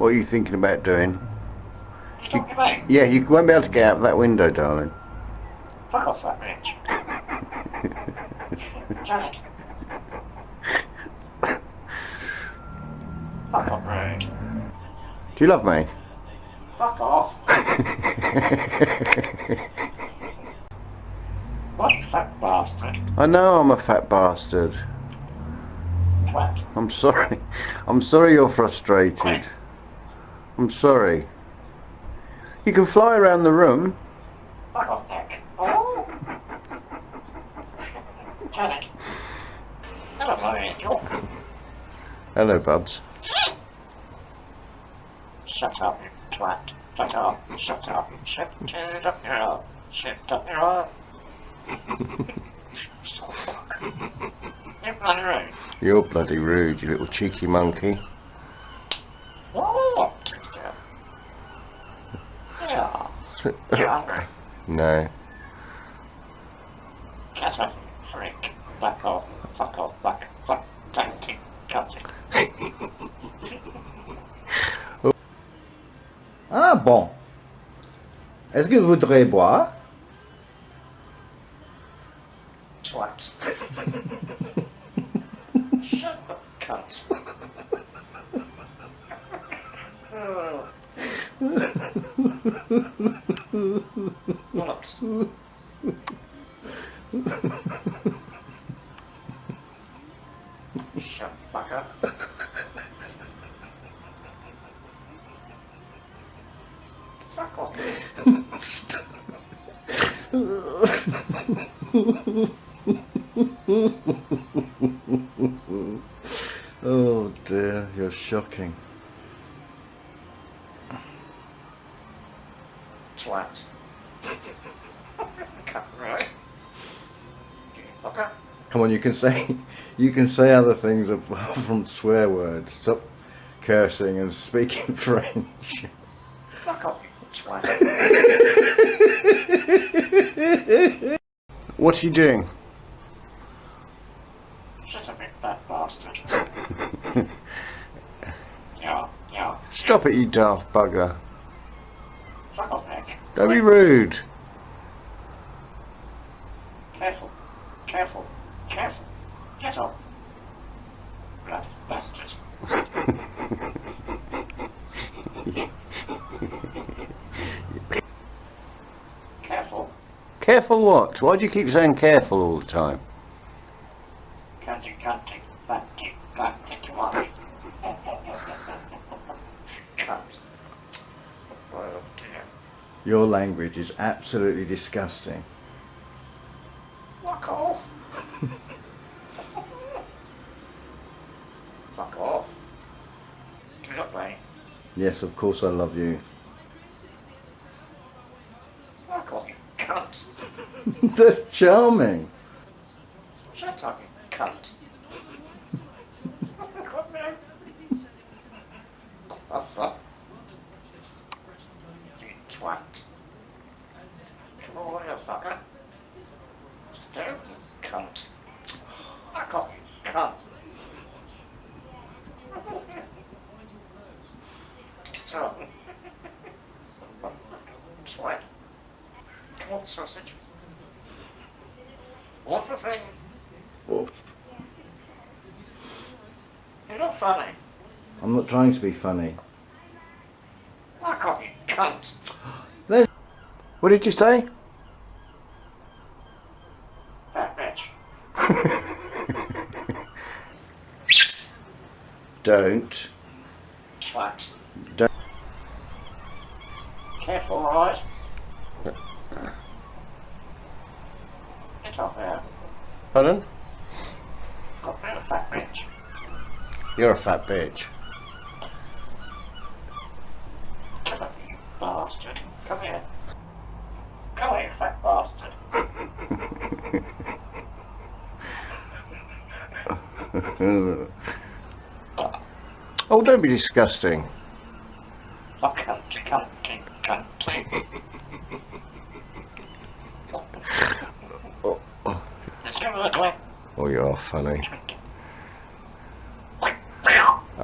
What are you thinking about doing? You talking about? Yeah, you won't be able to get out that window, darling. Fuck off that bitch. Janet. Fuck off, rude. Do you love me? Fuck off. What a fat bastard. I know I'm a fat bastard. Twat. I'm sorry. I'm sorry you're frustrated. I'm sorry. You can fly around the room. Fuck off, Nick. Oh. Janet. Hello, my angel. Hello, Bubs. Shut up, you twat. Shut up. Shut up. Shut up your ass. Shut up your ass. So fuck. You're bloody rude. You're bloody rude, you little cheeky monkey. What? Yeah. You hungry? No. Get up, freak. Back off. Fuck off. Back. Fuck. Cunty. Cunty. Ah bon. Est-ce que vous voudrez boire? Twat. Shut up, cunt. Bollocks. Shut the fuck up. Fuck off. Oh dear, you're shocking. Twat. Right. Okay. Come on, you can say other things apart from swear words. Stop cursing and speaking French. Fuck off, you twat. What are you doing? Shut up, you fat bastard. Yeah. Stop it, you daft bugger. Fuck off, Nick. Don't be rude. Careful. Careful. Careful. Get up. Blood bastard. Careful. Careful what? Why do you keep saying careful all the time? Cunty, fatty, twat. Cunt. Oh dear. Your language is absolutely disgusting. Fuck off. Fuck off. Do you not me? Yes, of course I love you. Fuck off, you cunt. That's charming. Shut up, you cunt. God, no. You twat. Come on, you fucker. Stay, you cunt. Fuck off, you cunt. Stop. Twat. Come on, sausage. What the thing? Oh, You're not funny. I'm not trying to be funny. Fuck off, you cunt. What did you say? Fat bitch. Don't. Twat. Don't. Careful, alright? Get off there. Pardon? Got rid of fat bitch. You're a fat bitch. Get up, you bastard. Come here. Come here, fat bastard. Oh, don't be disgusting. Oh, cunty. Let's go that way. Oh, you're funny.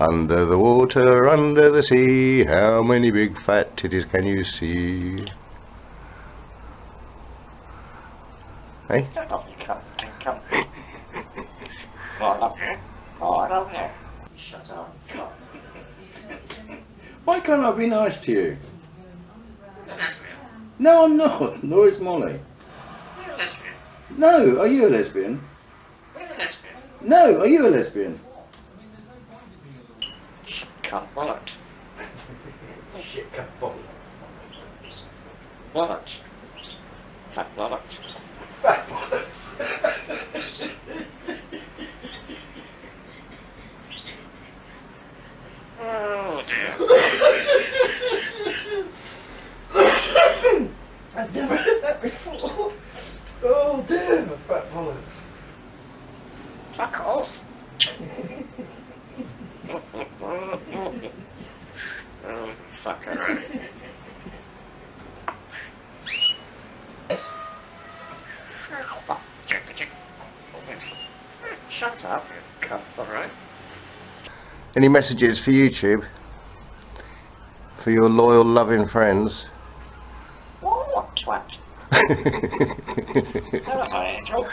Under the water, under the sea, how many big fat titties can you see? Hey? Don't love me, come. I love you. I love you. Shut up, come. Why can't I be nice to you? You're a lesbian. No, I'm not. Nor is Molly. You're a lesbian. No, are you a lesbian? You're a lesbian. No, are you a lesbian? Come, wallet. Shit, cut bollocks. Wallet. Fat wallet. Fat bollocks. Oh dear. I've never heard that before. Oh dear, my fat bollocks. Fuck off. Oh, fuck her. Shut up, you cunt, alright? Any messages for YouTube? For your loyal, loving friends? What twat? Hello, my angel.